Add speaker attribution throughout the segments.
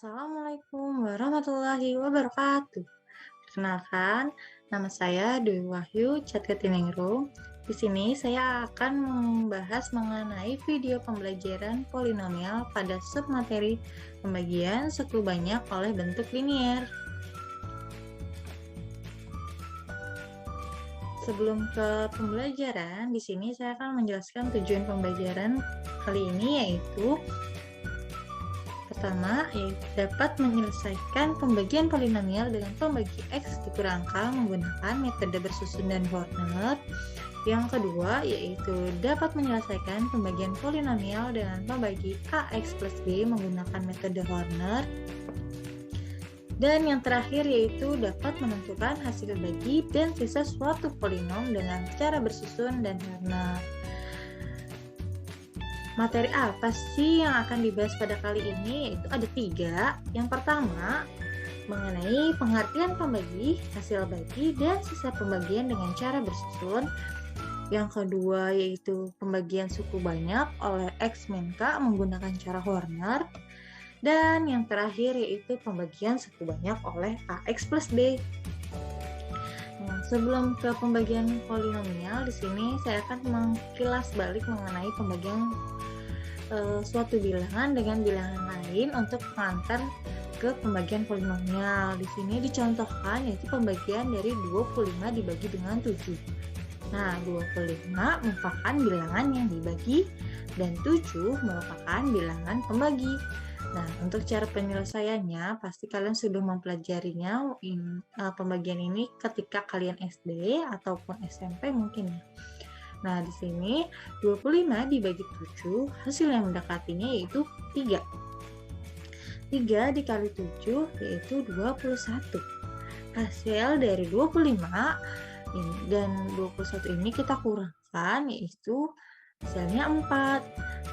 Speaker 1: Assalamualaikum warahmatullahi wabarakatuh. Perkenalkan, nama saya Dwi Wahyu Chatketiningrum. Di sini saya akan membahas mengenai video pembelajaran polinomial pada submateri pembagian suku banyak oleh bentuk linier. Sebelum ke pembelajaran, di sini saya akan menjelaskan tujuan pembelajaran kali ini, yaitu pertama, dapat menyelesaikan pembagian polinomial dengan pembagi X dikurang K menggunakan metode bersusun dan Horner. Yang kedua, yaitu dapat menyelesaikan pembagian polinomial dengan pembagi AX plus B menggunakan metode Horner. Dan yang terakhir, yaitu dapat menentukan hasil bagi dan sisa suatu polinom dengan cara bersusun dan Horner. Materi apa sih yang akan dibahas pada kali ini? Yaitu ada 3. Yang pertama, mengenai pengertian pembagi, hasil bagi, dan sisa pembagian dengan cara bersusun. Yang kedua, yaitu pembagian suku banyak oleh X min K menggunakan cara Horner. Dan yang terakhir, yaitu pembagian suku banyak oleh AX plus B. Nah, sebelum ke pembagian polinomial, di sini saya akan mengkilas balik mengenai pembagian suatu bilangan dengan bilangan lain untuk mengantar ke pembagian polinomial. Di sini dicontohkan yaitu pembagian dari 25 dibagi dengan 7. Nah, 25 merupakan bilangan yang dibagi dan 7 merupakan bilangan pembagi. Nah, untuk cara penyelesaiannya pasti kalian sudah mempelajarinya pembagian ini ketika kalian SD ataupun SMP mungkin ya. Nah, di sini 25 dibagi 7, hasil yang mendekatinya yaitu 3. 3 dikali 7 yaitu 21. Hasil dari 25 ini dan 21 ini kita kurangkan yaitu hasilnya 4.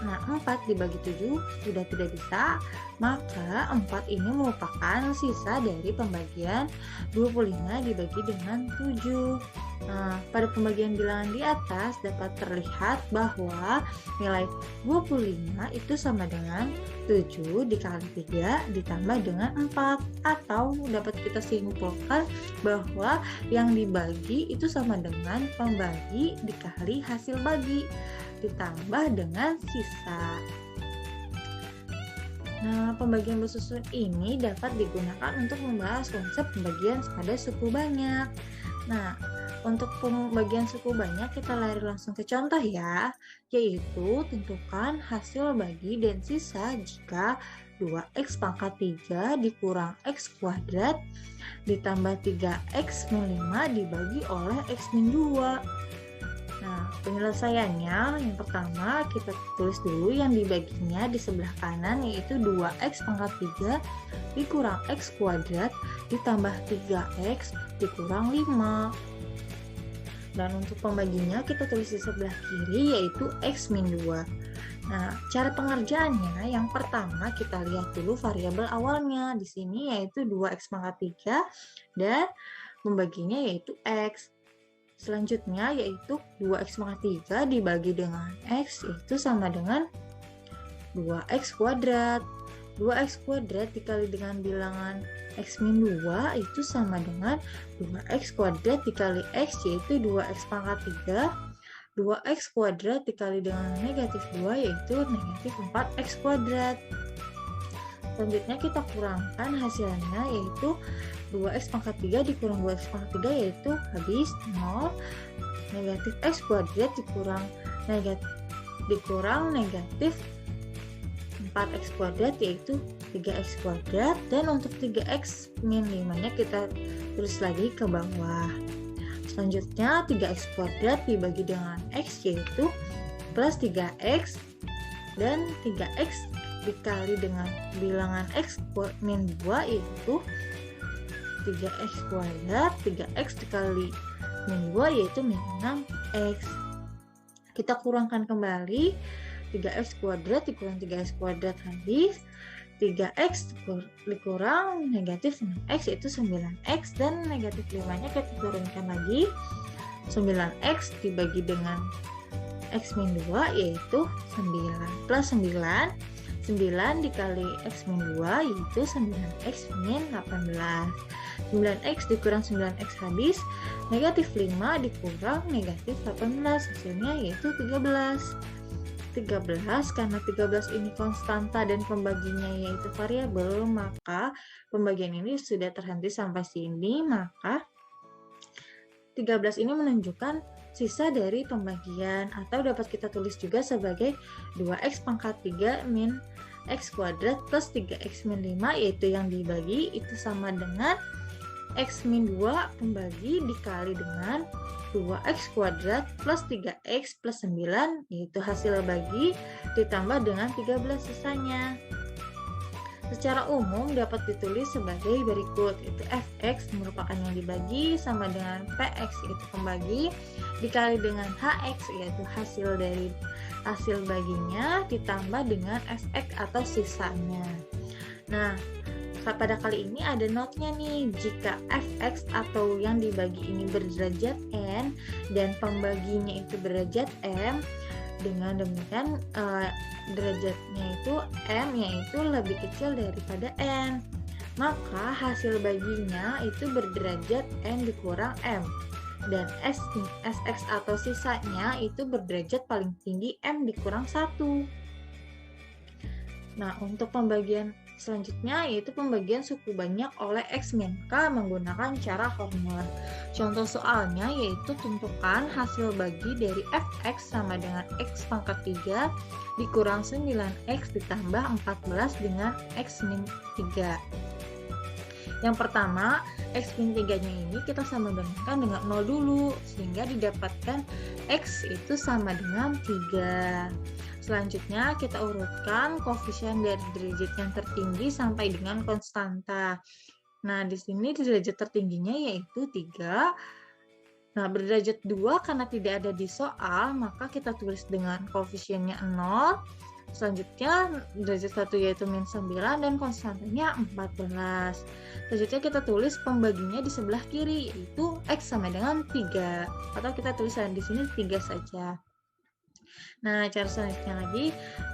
Speaker 1: Nah, 4 dibagi 7 sudah tidak bisa, maka 4 ini merupakan sisa dari pembagian 25 dibagi dengan 7. Nah, pada pembagian bilangan di atas dapat terlihat bahwa nilai 25 itu sama dengan 7 dikali 3 ditambah dengan 4. Atau dapat kita simpulkan bahwa yang dibagi itu sama dengan pembagi dikali hasil bagi ditambah dengan sisa. Nah, pembagian bersusun ini dapat digunakan untuk membahas konsep pembagian pada suku banyak. Nah, untuk pembagian suku banyak kita lari langsung ke contoh ya, yaitu tentukan hasil bagi dan sisa jika 2x pangkat 3 dikurang x kuadrat ditambah 3x min 5 dibagi oleh x min 2. Nah, penyelesaiannya yang pertama kita tulis dulu yang dibaginya di sebelah kanan, yaitu 2x pangkat 3 dikurang x kuadrat ditambah 3x dikurang 5. Dan untuk pembaginya kita tulis di sebelah kiri, yaitu x min 2. Nah, cara pengerjaannya yang pertama kita lihat dulu variabel awalnya. Di sini yaitu 2x pangkat 3 dan membaginya yaitu x. Selanjutnya yaitu 2x pangkat 3 dibagi dengan x itu sama dengan 2x kuadrat. 2x kuadrat dikali dengan bilangan x min 2 itu sama dengan 2x kuadrat dikali x yaitu 2x pangkat 3. 2x kuadrat dikali dengan negatif 2 yaitu negatif 4x kuadrat. Selanjutnya kita kurangkan hasilnya yaitu 2x pangkat 3 dikurang 2x pangkat 3 yaitu habis 0. Negatif x kuadrat dikurang negatif 4x kuadrat yaitu 3x kuadrat. Dan untuk 3x min 5 nya kita tulis lagi ke bawah. Selanjutnya 3x kuadrat dibagi dengan x yaitu plus 3x dan 3x dikali dengan bilangan x min 2 yaitu 3x kuadrat, 3x dikali min 2 yaitu min 6x. Kita kurangkan kembali, 3x kuadrat dikurang 3x kuadrat habis, 3x dikurang negatif 6x yaitu 9x, dan negatif 5 nya kita turunkan lagi, 9x dibagi dengan x min 2 yaitu 9 plus 9 9 dikali X min 2 yaitu 9X min 18. 9X dikurang 9X habis, negatif 5 dikurang negatif 18, hasilnya yaitu 13. 13 karena 13 ini konstanta dan pembaginya yaitu variabel, maka pembagian ini sudah terhenti sampai sini, maka 13 ini menunjukkan sisa dari pembagian, atau dapat kita tulis juga sebagai 2x pangkat 3 min x kuadrat plus 3x min 5, yaitu yang dibagi itu sama dengan x min 2 pembagi dikali dengan 2x kuadrat plus 3x plus 9, yaitu hasil bagi ditambah dengan 13 sisanya. Secara umum dapat ditulis sebagai berikut, itu fx merupakan yang dibagi sama dengan px yaitu pembagi dikali dengan hx yaitu hasil dari hasil baginya ditambah dengan fx atau sisanya. Nah, pada kali ini ada notnya nih, jika fx atau yang dibagi ini berderajat n dan pembaginya itu berderajat m, dengan demikian derajatnya itu m yaitu lebih kecil daripada n, maka hasil baginya itu berderajat n dikurang m, dan sx atau sisanya itu berderajat paling tinggi m dikurang 1. Nah, untuk pembagian selanjutnya yaitu pembagian suku banyak oleh X min K menggunakan cara formula. Contoh soalnya yaitu tentukan hasil bagi dari fx sama dengan x pangkat 3 dikurang 9x ditambah 14 dengan x min 3. Yang pertama, x min 3 nya ini kita sama bandingkan dengan 0 dulu, sehingga didapatkan x itu sama dengan 3. Selanjutnya kita urutkan koefisien dari derajat yang tertinggi sampai dengan konstanta. Nah, di sini derajat tertingginya yaitu 3. Nah, berderajat 2 karena tidak ada di soal, maka kita tulis dengan koefisiennya 0. Selanjutnya derajat 1 yaitu min 9 dan konstantanya 14. Selanjutnya kita tulis pembaginya di sebelah kiri yaitu x sama dengan 3, atau kita tulis di sini 3 saja. Nah, cara selanjutnya lagi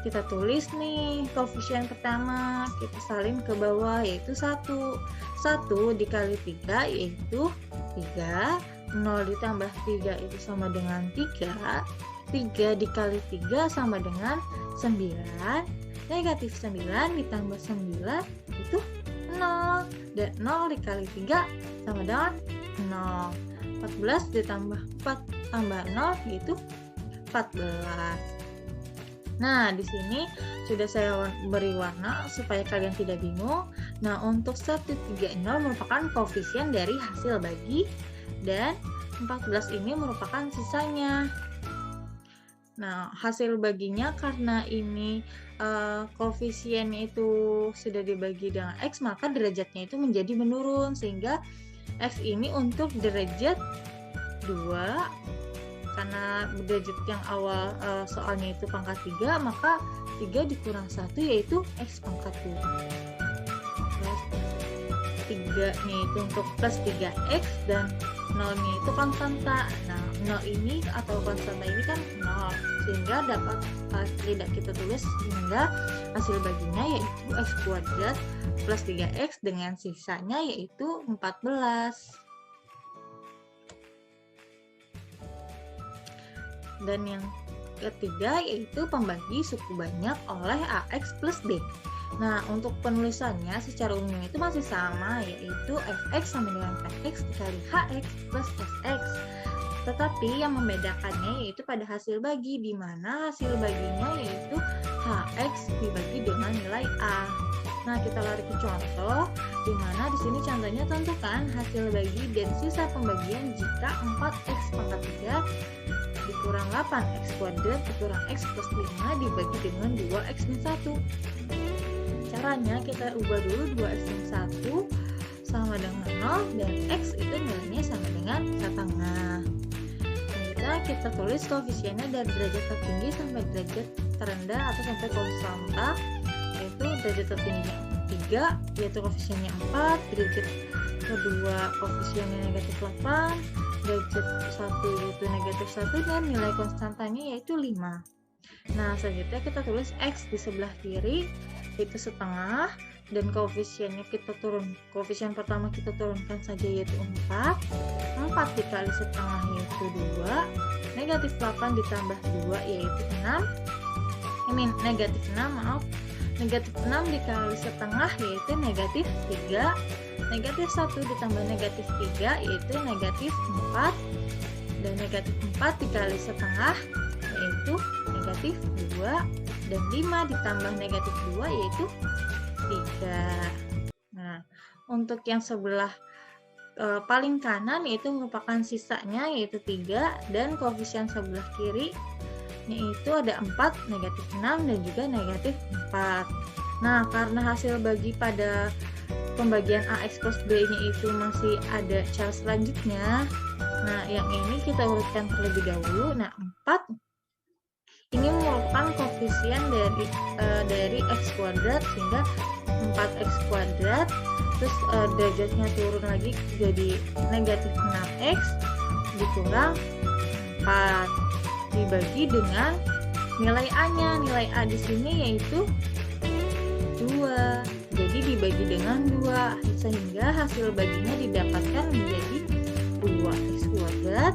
Speaker 1: kita tulis nih koefisien pertama, kita salin ke bawah yaitu 1. 1 dikali 3 yaitu 3, 0 ditambah 3 itu sama dengan 3, 3 dikali 3 sama dengan 9, negatif 9 ditambah 9 itu 0, dan 0 dikali 3 sama dengan 0, 14 ditambah 4 tambah 0 yaitu 14. Nah, di sini sudah saya beri warna supaya kalian tidak bingung. Nah, untuk 130 merupakan koefisien dari hasil bagi dan 14 ini merupakan sisanya. Nah, hasil baginya karena ini koefisiennya itu sudah dibagi dengan X, maka derajatnya itu menjadi menurun, sehingga X ini untuk derajat 2, karena derajat yang awal soalnya itu pangkat 3, maka 3 dikurang 1 yaitu X pangkat 2. Plus 3 nya itu untuk plus 3X dan 0 nya itu konstanta. Nah, 0 ini atau konstanta ini kan 0, sehingga dapat tidak kita tulis, sehingga hasil baginya yaitu X kuadrat plus 3X dengan sisanya yaitu 14. Dan yang ketiga yaitu pembagi suku banyak oleh AX plus B. Nah, untuk penulisannya secara umum itu masih sama, yaitu fx sama dengan px dikali hx plus sx. Tetapi yang membedakannya yaitu pada hasil bagi, di mana hasil baginya yaitu hx dibagi dengan nilai a. Nah, kita lari ke contoh, di mana di sini contohnya tentukan hasil bagi dan sisa pembagian jika 4x pangkat 3 dikurang 8x kuadrat dikurang x plus 5 dibagi dengan 2x min 1. Caranya kita ubah dulu 2x min 1 sama dengan 0 dan x itu nilainya sama dengan setengah. Selanjutnya kita tulis koefisiennya dari derajat tertinggi sampai derajat terendah atau sampai konstanta, yaitu derajat tertingginya 3 yaitu koefisiennya 4, derajat kedua koefisiennya negatif 8, derajat 1 yaitu negatif 1, dan nilai konstantanya yaitu 5. Nah, selanjutnya kita tulis X di sebelah kiri itu setengah, dan koefisien pertama kita turunkan saja yaitu 4. 4 dikali setengah yaitu 2, negatif 8 ditambah 2 yaitu 6. Negatif 6, maaf. Negatif 6 dikali setengah yaitu negatif 3. Negatif 1 ditambah negatif 3 yaitu negatif 4. Dan negatif 4 dikali setengah yaitu negatif 2. Dan 5 ditambah negatif 2 yaitu 3. Nah, untuk yang sebelah paling kanan yaitu merupakan sisanya yaitu 3, dan koefisien sebelah kiri yaitu ada 4, negatif 6, dan juga negatif 4. Nah, karena hasil bagi pada pembagian AX plus B-nya itu masih ada cara selanjutnya. Nah, yang ini kita urutkan terlebih dahulu. Nah, 4 ini merupakan koefisien dari X kuadrat, sehingga 4X kuadrat, terus derajatnya turun lagi jadi negatif 6X dikurang 4 dibagi dengan nilai A-nya. Nilai A di sini yaitu 2. Jadi dibagi dengan 2 sehingga hasil baginya didapatkan menjadi 2X kuadrat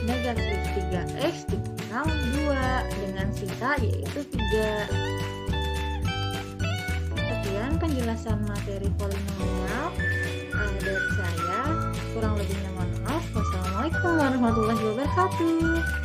Speaker 1: negatif 3X dikurang 2 dengan sisa yaitu 3. Sekian penjelasan materi polinomial dari saya. Kurang lebihnya mohon maaf. Wassalamualaikum warahmatullahi wabarakatuh.